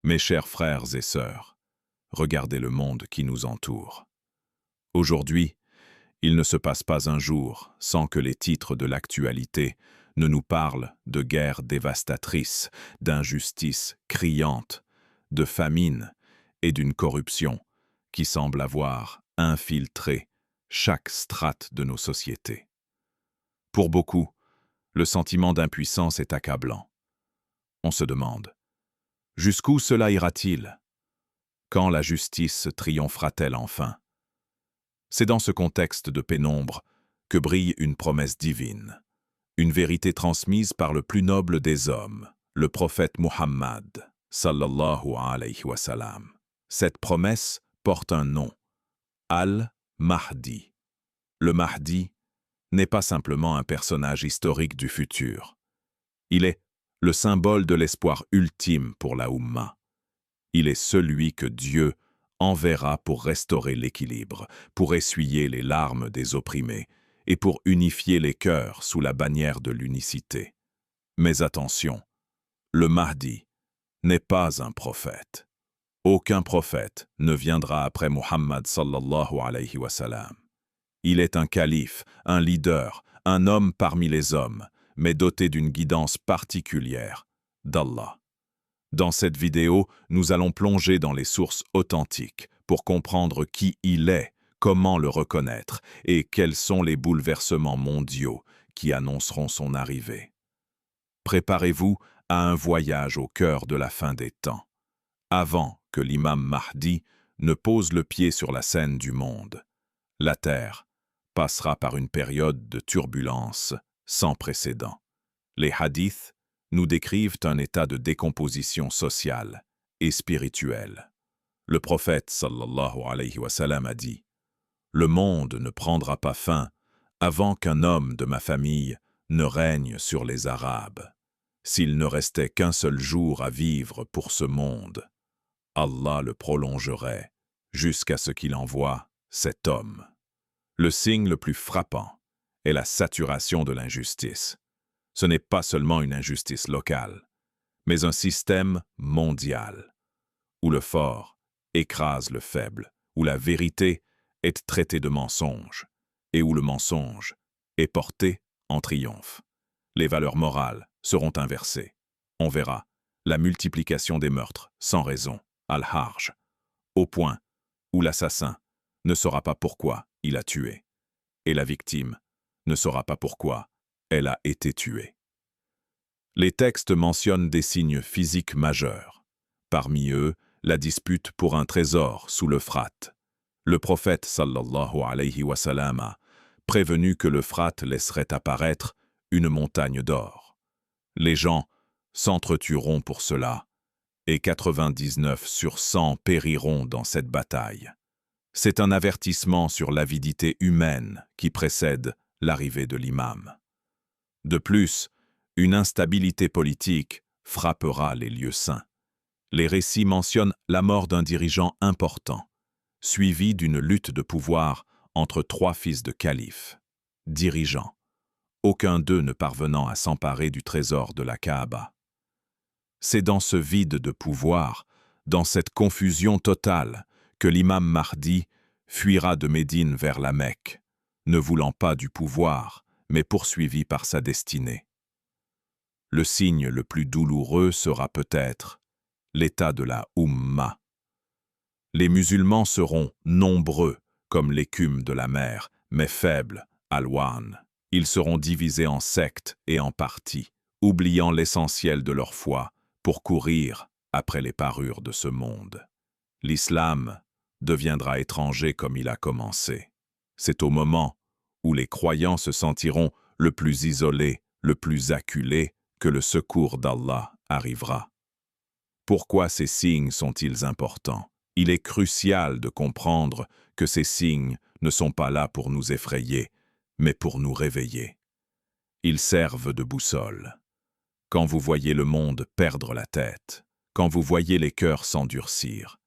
Mes chers frères et sœurs, regardez le monde qui nous entoure. Aujourd'hui, il ne se passe pas un jour sans que les titres de l'actualité ne nous parlent de guerres dévastatrices, d'injustices criantes, de famine et d'une corruption qui semble avoir infiltré chaque strate de nos sociétés. Pour beaucoup, le sentiment d'impuissance est accablant. On se demande, jusqu'où cela ira-t-il? Quand la justice triomphera-t-elle enfin? C'est dans ce contexte de pénombre que brille une promesse divine, une vérité transmise par le plus noble des hommes, le prophète Muhammad, sallallahu alayhi wa sallam. Cette promesse porte un nom, Al-Mahdi. Le Mahdi n'est pas simplement un personnage historique du futur. Il est le symbole de l'espoir ultime pour la Oumma. Il est celui que Dieu enverra pour restaurer l'équilibre, pour essuyer les larmes des opprimés et pour unifier les cœurs sous la bannière de l'unicité. Mais attention, le Mahdi n'est pas un prophète. Aucun prophète ne viendra après Muhammad sallallahu alayhi wa sallam. Il est un calife, un leader, un homme parmi les hommes, mais doté d'une guidance particulière d'Allah. Dans cette vidéo, nous allons plonger dans les sources authentiques pour comprendre qui il est, comment le reconnaître et quels sont les bouleversements mondiaux qui annonceront son arrivée. Préparez-vous à un voyage au cœur de la fin des temps, avant que l'imam Mahdi ne pose le pied sur la scène du monde. La Terre passera par une période de turbulence sans précédent. Les hadiths nous décrivent un état de décomposition sociale et spirituelle. Le prophète sallallahu alayhi wa sallam a dit « Le monde ne prendra pas fin avant qu'un homme de ma famille ne règne sur les Arabes. S'il ne restait qu'un seul jour à vivre pour ce monde, Allah le prolongerait jusqu'à ce qu'il envoie cet homme. » Le signe le plus frappant est la saturation de l'injustice. Ce n'est pas seulement une injustice locale, mais un système mondial, où le fort écrase le faible, où la vérité est traitée de mensonge, et où le mensonge est porté en triomphe. Les valeurs morales seront inversées. On verra la multiplication des meurtres sans raison, al-Harj, au point où l'assassin ne saura pas pourquoi il a tué, et la victime ne saura pas pourquoi elle a été tuée. Les textes mentionnent des signes physiques majeurs. Parmi eux, la dispute pour un trésor sous l'Euphrate. Le prophète sallallahu alayhi wa sallam a prévenu que l'Euphrate laisserait apparaître une montagne d'or. Les gens s'entretueront pour cela, et 99 sur 100 périront dans cette bataille. C'est un avertissement sur l'avidité humaine qui précède l'arrivée de l'imam. De plus, une instabilité politique frappera les lieux saints. Les récits mentionnent la mort d'un dirigeant important, suivi d'une lutte de pouvoir entre 3 fils de calife, dirigeants, aucun d'eux ne parvenant à s'emparer du trésor de la Kaaba. C'est dans ce vide de pouvoir, dans cette confusion totale, que l'imam Mahdi fuira de Médine vers la Mecque, ne voulant pas du pouvoir, mais poursuivi par sa destinée. Le signe le plus douloureux sera peut-être l'état de la Oumma. Les musulmans seront nombreux comme l'écume de la mer, mais faibles, alwan. Ils seront divisés en sectes et en partis, oubliant l'essentiel de leur foi pour courir après les parures de ce monde. L'islam deviendra étranger comme il a commencé. C'est au moment où les croyants se sentiront le plus isolés, le plus acculés, que le secours d'Allah arrivera. Pourquoi ces signes sont-ils importants? Il est crucial de comprendre que ces signes ne sont pas là pour nous effrayer, mais pour nous réveiller. Ils servent de boussole. Quand vous voyez le monde perdre la tête, quand vous voyez les cœurs s'endurcir,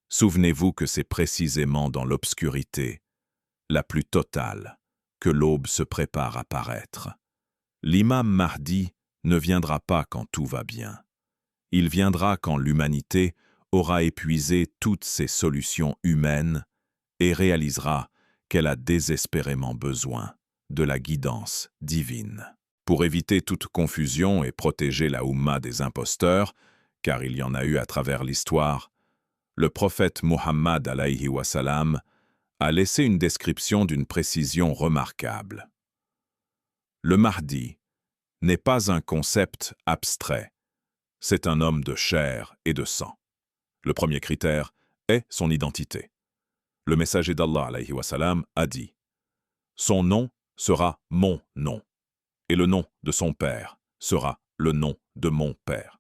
souvenez-vous que c'est précisément dans l'obscurité, la plus totale, que l'aube se prépare à paraître. L'imam Mahdi ne viendra pas quand tout va bien. Il viendra quand l'humanité aura épuisé toutes ses solutions humaines et réalisera qu'elle a désespérément besoin de la guidance divine. Pour éviter toute confusion et protéger la Oumma des imposteurs, car il y en a eu à travers l'histoire, le prophète Muhammad alayhi wa salam a laissé une description d'une précision remarquable. Le Mahdi n'est pas un concept abstrait, c'est un homme de chair et de sang. Le premier critère est son identité. Le messager d'Allah alayhi wa salam a dit « Son nom sera mon nom, et le nom de son père sera le nom de mon père. »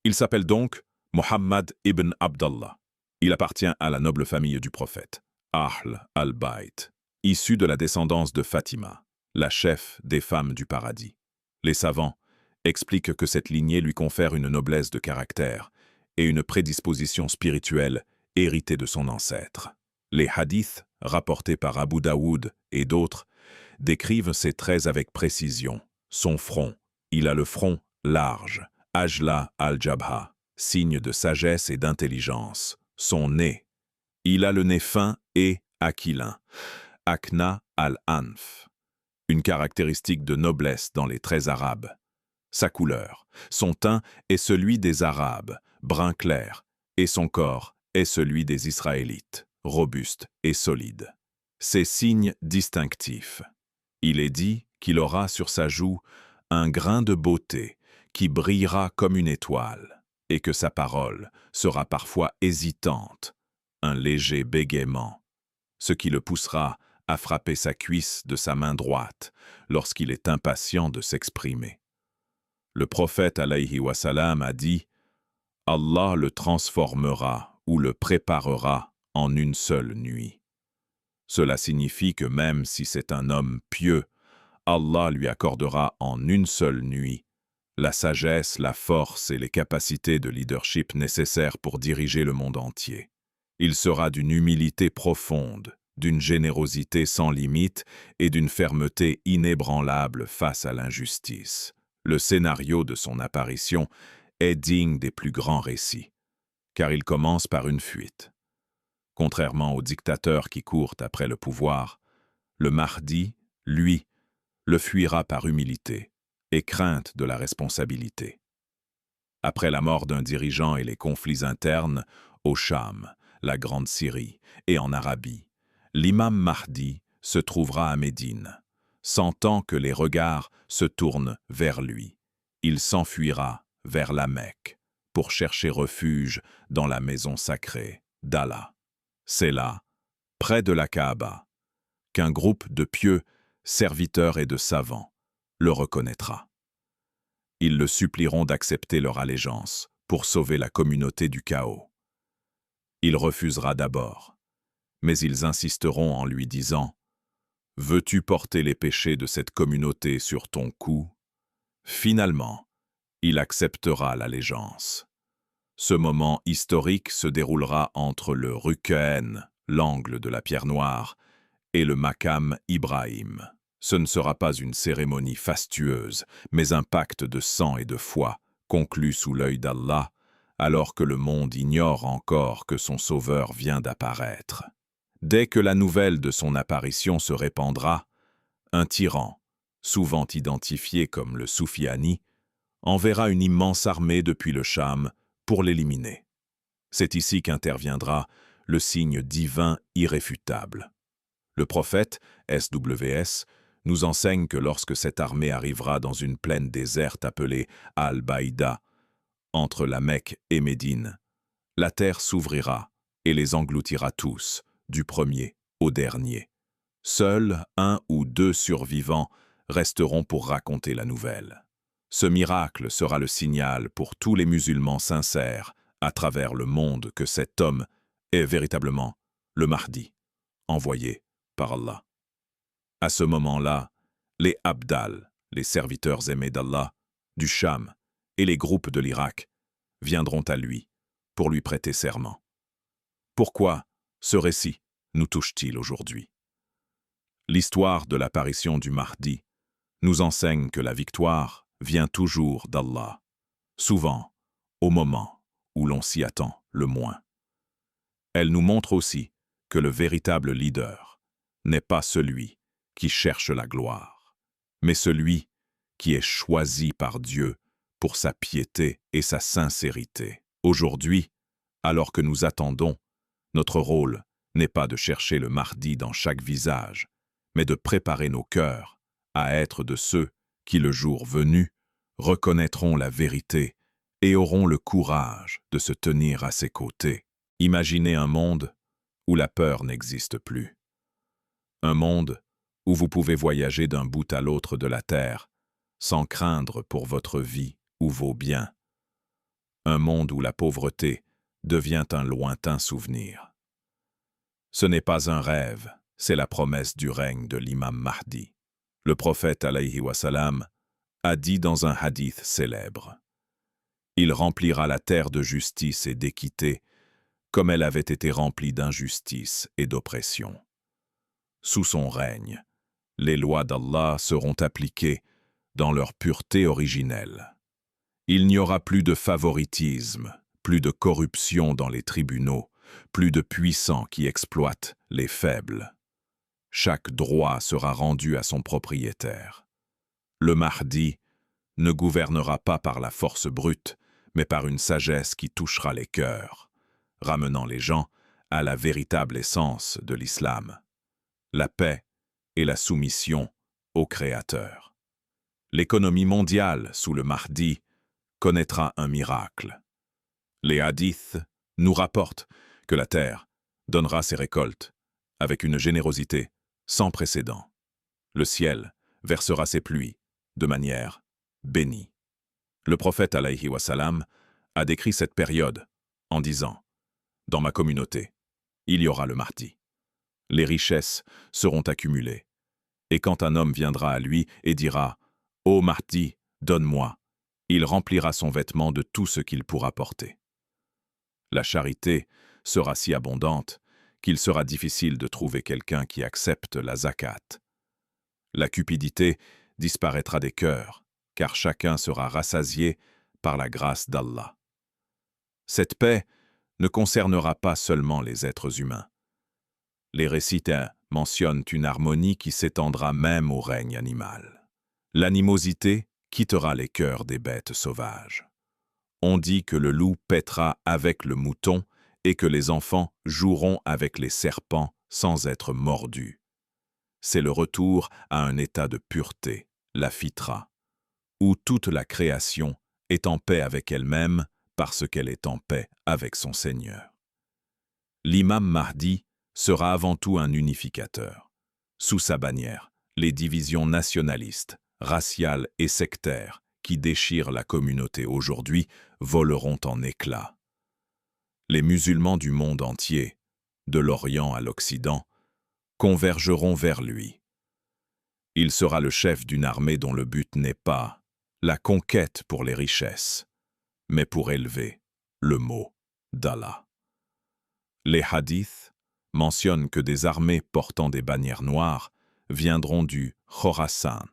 Il s'appelle donc Muhammad ibn Abdallah. Il appartient à la noble famille du prophète, Ahl al-Bayt, issu de la descendance de Fatima, la chef des femmes du paradis. Les savants expliquent que cette lignée lui confère une noblesse de caractère et une prédisposition spirituelle héritée de son ancêtre. Les hadiths, rapportés par Abu Daoud et d'autres, décrivent ses traits avec précision. Son front, il a le front large, Ajla al-Jabha, signe de sagesse et d'intelligence. Son nez, il a le nez fin et aquilin, Akna al-Anf, une caractéristique de noblesse dans les traits arabes. Sa couleur, son teint est celui des Arabes, brun clair, et son corps est celui des Israélites, robuste et solide. Ses signes distinctifs. Il est dit qu'il aura sur sa joue un grain de beauté qui brillera comme une étoile, et que sa parole sera parfois hésitante, un léger bégaiement, ce qui le poussera à frapper sa cuisse de sa main droite lorsqu'il est impatient de s'exprimer. Le prophète alayhi wa salam a dit « Allah le transformera ou le préparera en une seule nuit ». Cela signifie que même si c'est un homme pieux, Allah lui accordera en une seule nuit la sagesse, la force et les capacités de leadership nécessaires pour diriger le monde entier. Il sera d'une humilité profonde, d'une générosité sans limite et d'une fermeté inébranlable face à l'injustice. Le scénario de son apparition est digne des plus grands récits, car il commence par une fuite. Contrairement aux dictateurs qui courent après le pouvoir, le Mahdi, lui, le fuira par humilité et crainte de la responsabilité. Après la mort d'un dirigeant et les conflits internes, au Cham, la Grande Syrie et en Arabie, l'imam Mahdi se trouvera à Médine. Sentant que les regards se tournent vers lui, il s'enfuira vers la Mecque pour chercher refuge dans la maison sacrée d'Allah. C'est là, près de la Kaaba, qu'un groupe de pieux serviteurs et de savants le reconnaîtra. Ils le supplieront d'accepter leur allégeance pour sauver la communauté du chaos. Il refusera d'abord, mais ils insisteront en lui disant « Veux-tu porter les péchés de cette communauté sur ton cou ?» Finalement, il acceptera l'allégeance. Ce moment historique se déroulera entre le Rukn, l'angle de la pierre noire, et le Maqam Ibrahim. Ce ne sera pas une cérémonie fastueuse, mais un pacte de sang et de foi, conclu sous l'œil d'Allah, alors que le monde ignore encore que son Sauveur vient d'apparaître. Dès que la nouvelle de son apparition se répandra, un tyran, souvent identifié comme le Soufiani, enverra une immense armée depuis le Cham pour l'éliminer. C'est ici qu'interviendra le signe divin irréfutable. Le prophète, SWS, nous enseigne que lorsque cette armée arrivera dans une plaine déserte appelée Al-Baïda, entre la Mecque et Médine, la terre s'ouvrira et les engloutira tous, du premier au dernier. Seuls 1 ou 2 survivants resteront pour raconter la nouvelle. Ce miracle sera le signal pour tous les musulmans sincères à travers le monde que cet homme est véritablement le Mahdi, envoyé par Allah. À ce moment-là, les Abdal, les serviteurs aimés d'Allah, du Cham et les groupes de l'Irak viendront à lui pour lui prêter serment. Pourquoi ce récit nous touche-t-il aujourd'hui? L'histoire de l'apparition du Mahdi nous enseigne que la victoire vient toujours d'Allah, souvent au moment où l'on s'y attend le moins. Elle nous montre aussi que le véritable leader n'est pas celui qui cherche la gloire, mais celui qui est choisi par Dieu pour sa piété et sa sincérité. Aujourd'hui, alors que nous attendons, notre rôle n'est pas de chercher le Mahdi dans chaque visage, mais de préparer nos cœurs à être de ceux qui, le jour venu, reconnaîtront la vérité et auront le courage de se tenir à ses côtés. Imaginez un monde où la peur n'existe plus. Un monde où vous pouvez voyager d'un bout à l'autre de la terre sans craindre pour votre vie ou vos biens. Un monde où la pauvreté devient un lointain souvenir. Ce n'est pas un rêve, c'est la promesse du règne de l'imam Mahdi. Le prophète alayhi wa salam a dit dans un hadith célèbre: « Il remplira la terre de justice et d'équité comme elle avait été remplie d'injustice et d'oppression. Sous son règne, les lois d'Allah seront appliquées dans leur pureté originelle. Il n'y aura plus de favoritisme, plus de corruption dans les tribunaux, plus de puissants qui exploitent les faibles. Chaque droit sera rendu à son propriétaire. Le Mahdi ne gouvernera pas par la force brute, mais par une sagesse qui touchera les cœurs, ramenant les gens à la véritable essence de l'islam, la paix et la soumission au Créateur. L'économie mondiale, sous le Mahdi, connaîtra un miracle. Les hadiths nous rapportent que la terre donnera ses récoltes avec une générosité sans précédent. Le ciel versera ses pluies de manière bénie. Le prophète alayhi wa salam a décrit cette période en disant: « Dans ma communauté, il y aura le Mahdi. Les richesses seront accumulées. Et quand un homme viendra à lui et dira: « Ô Mahdi, donne-moi », il remplira son vêtement de tout ce qu'il pourra porter. La charité sera si abondante qu'il sera difficile de trouver quelqu'un qui accepte la zakat. La cupidité disparaîtra des cœurs, car chacun sera rassasié par la grâce d'Allah. Cette paix ne concernera pas seulement les êtres humains. Les récits mentionnent une harmonie qui s'étendra même au règne animal. L'animosité quittera les cœurs des bêtes sauvages. On dit que le loup paîtra avec le mouton et que les enfants joueront avec les serpents sans être mordus. C'est le retour à un état de pureté, la fitra, où toute la création est en paix avec elle-même parce qu'elle est en paix avec son Seigneur. L'imam Mahdi sera avant tout un unificateur. Sous sa bannière, les divisions nationalistes, raciales et sectaires qui déchirent la communauté aujourd'hui voleront en éclats. Les musulmans du monde entier, de l'Orient à l'Occident, convergeront vers lui. Il sera le chef d'une armée dont le but n'est pas la conquête pour les richesses, mais pour élever le mot d'Allah. Les hadiths mentionnent que des armées portant des bannières noires viendront du Khorasan,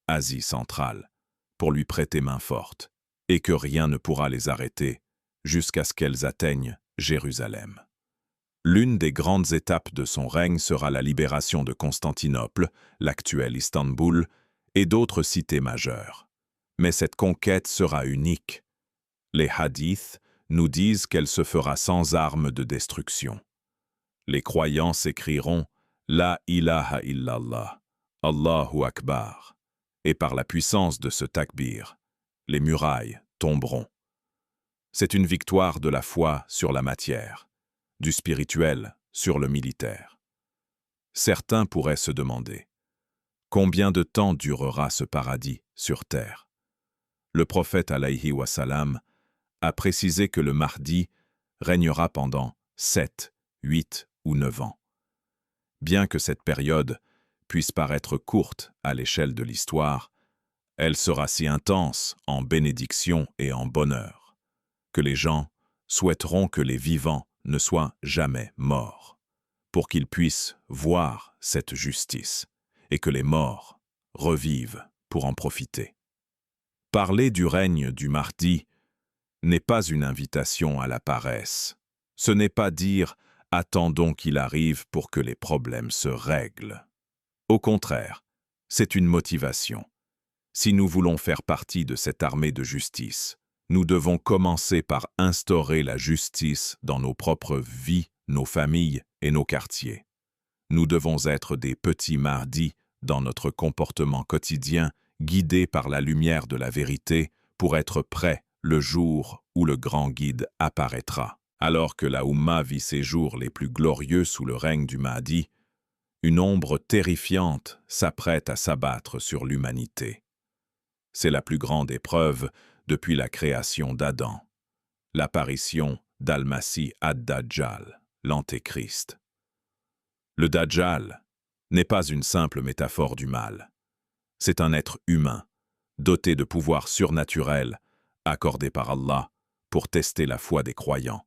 Asie centrale, pour lui prêter main forte, et que rien ne pourra les arrêter jusqu'à ce qu'elles atteignent Jérusalem. L'une des grandes étapes de son règne sera la libération de Constantinople, l'actuel Istanbul, et d'autres cités majeures. Mais cette conquête sera unique. Les hadiths nous disent qu'elle se fera sans armes de destruction. Les croyants s'écrieront « La ilaha illallah, Allahu Akbar » et par la puissance de ce takbir, les murailles tomberont. C'est une victoire de la foi sur la matière, du spirituel sur le militaire. Certains pourraient se demander « Combien de temps durera ce paradis sur terre ?» Le prophète alayhi wa salam a précisé que le Mahdi régnera pendant 7, 8 ou 9 ans. Bien que cette période puisse paraître courte à l'échelle de l'histoire, elle sera si intense en bénédiction et en bonheur que les gens souhaiteront que les vivants ne soient jamais morts, pour qu'ils puissent voir cette justice et que les morts revivent pour en profiter. Parler du règne du Mahdi n'est pas une invitation à la paresse, Ce n'est pas dire « attendons qu'il arrive pour que les problèmes se règlent ». Au contraire, c'est une motivation. Si nous voulons faire partie de cette armée de justice, nous devons commencer par instaurer la justice dans nos propres vies, nos familles et nos quartiers. Nous devons être des petits Mahdis dans notre comportement quotidien, guidés par la lumière de la vérité, pour être prêts le jour où le grand guide apparaîtra. Alors que la Oumma vit ses jours les plus glorieux sous le règne du Mahdi, une ombre terrifiante s'apprête à s'abattre sur l'humanité. C'est la plus grande épreuve depuis la création d'Adam, l'apparition d'Al-Masih ad-Dajjal, l'Antéchrist. Le Dajjal n'est pas une simple métaphore du mal. C'est un être humain, doté de pouvoirs surnaturels, accordés par Allah pour tester la foi des croyants.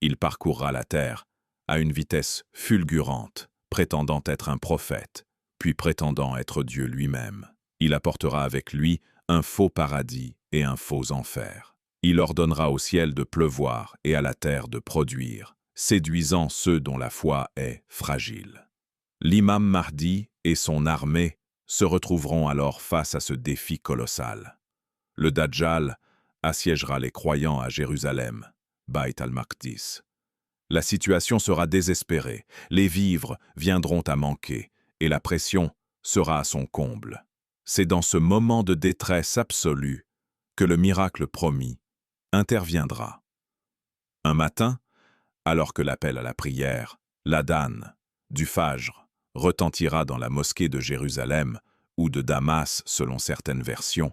Il parcourra la terre à une vitesse fulgurante, prétendant être un prophète, puis prétendant être Dieu lui-même. Il apportera avec lui un faux paradis et un faux enfer. Il ordonnera au ciel de pleuvoir et à la terre de produire, séduisant ceux dont la foi est fragile. L'imam Mahdi et son armée se retrouveront alors face à ce défi colossal. Le Dajjal assiégera les croyants à Jérusalem, Bayt al-Maqdis. La situation sera désespérée, les vivres viendront à manquer et la pression sera à son comble. C'est dans ce moment de détresse absolue que le miracle promis interviendra. Un matin, alors que l'appel à la prière, l'adhan, du Fajr, retentira dans la mosquée de Jérusalem ou de Damas selon certaines versions,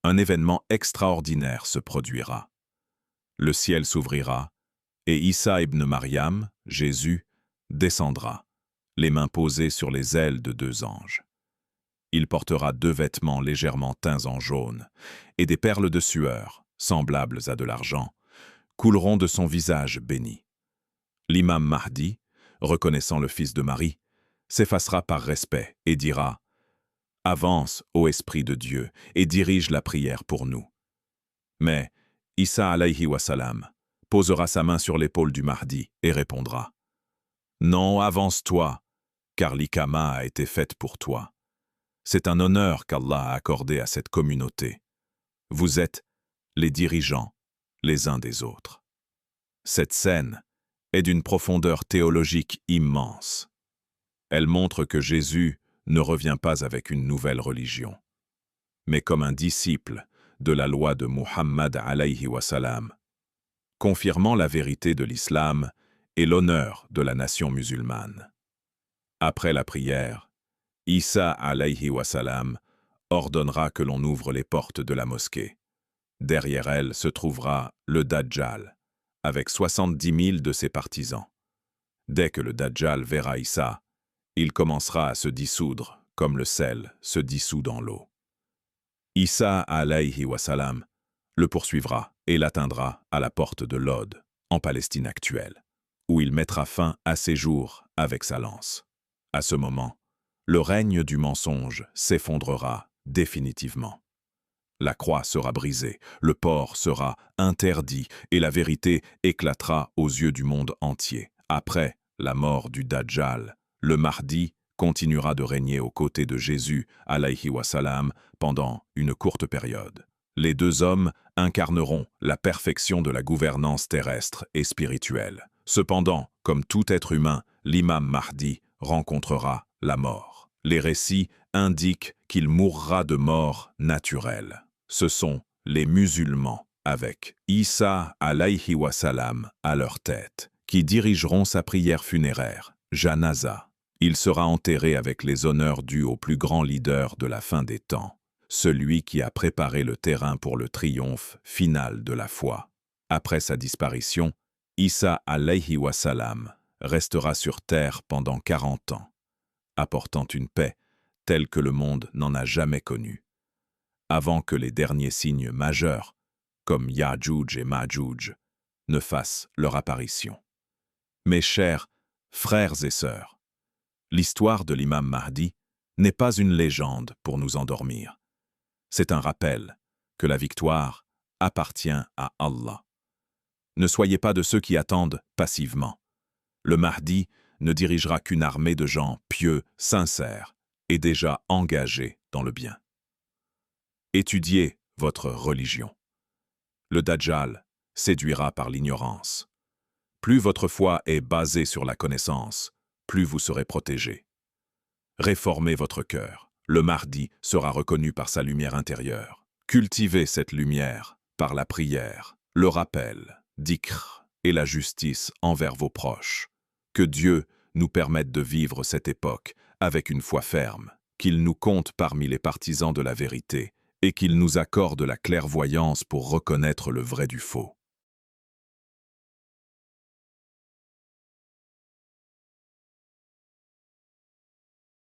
un événement extraordinaire se produira. Le ciel s'ouvrira et Issa ibn Maryam, Jésus, descendra, les mains posées sur les ailes de deux anges. Il portera deux vêtements légèrement teints en jaune, et des perles de sueur, semblables à de l'argent, couleront de son visage béni. L'imam Mahdi, reconnaissant le fils de Marie, s'effacera par respect et dira « Avance, ô Esprit de Dieu, et dirige la prière pour nous. » Mais Issa alayhi wa salam posera sa main sur l'épaule du Mahdi et répondra « Non, avance-toi, car l'Iqama a été faite pour toi. C'est un honneur qu'Allah a accordé à cette communauté. Vous êtes les dirigeants les uns des autres. » Cette scène est d'une profondeur théologique immense. Elle montre que Jésus ne revient pas avec une nouvelle religion, mais comme un disciple de la loi de Muhammad alayhi wa salam, confirmant la vérité de l'islam et l'honneur de la nation musulmane. Après la prière, Issa alayhi wa salam ordonnera que l'on ouvre les portes de la mosquée. Derrière elle se trouvera le Dajjal, avec 70 000 de ses partisans. Dès que le Dajjal verra Issa, il commencera à se dissoudre, comme le sel se dissout dans l'eau. Issa alayhi wa salam le poursuivra et l'atteindra à la porte de Lod, en Palestine actuelle, où il mettra fin à ses jours avec sa lance. À ce moment, le règne du mensonge s'effondrera définitivement. La croix sera brisée, le porc sera interdit et la vérité éclatera aux yeux du monde entier. Après la mort du Dajjal, le Mahdi continuera de régner aux côtés de Jésus, alayhi wa salam, pendant une courte période. Les deux hommes incarneront la perfection de la gouvernance terrestre et spirituelle. Cependant, comme tout être humain, l'imam Mahdi rencontrera la mort. Les récits indiquent qu'il mourra de mort naturelle. Ce sont les musulmans, avec Issa alayhi wa salam à leur tête, qui dirigeront sa prière funéraire, Janaza. Il sera enterré avec les honneurs dus au plus grand leader de la fin des temps, celui qui a préparé le terrain pour le triomphe final de la foi. Après sa disparition, Issa alayhi wa salam restera sur terre pendant 40 ans, apportant une paix telle que le monde n'en a jamais connue, avant que les derniers signes majeurs, comme Ya'juj et Ma'juj, ne fassent leur apparition. Mes chers frères et sœurs, l'histoire de l'imam Mahdi n'est pas une légende pour nous endormir. C'est un rappel que la victoire appartient à Allah. Ne soyez pas de ceux qui attendent passivement. Le Mahdi ne dirigera qu'une armée de gens pieux, sincères et déjà engagés dans le bien. Étudiez votre religion. Le Dajjal séduira par l'ignorance. Plus votre foi est basée sur la connaissance, plus vous serez protégé. Réformez votre cœur. Le Mahdi sera reconnu par sa lumière intérieure. Cultivez cette lumière par la prière, le rappel, dhikr et la justice envers vos proches. Que Dieu nous permette de vivre cette époque avec une foi ferme, qu'il nous compte parmi les partisans de la vérité et qu'il nous accorde la clairvoyance pour reconnaître le vrai du faux.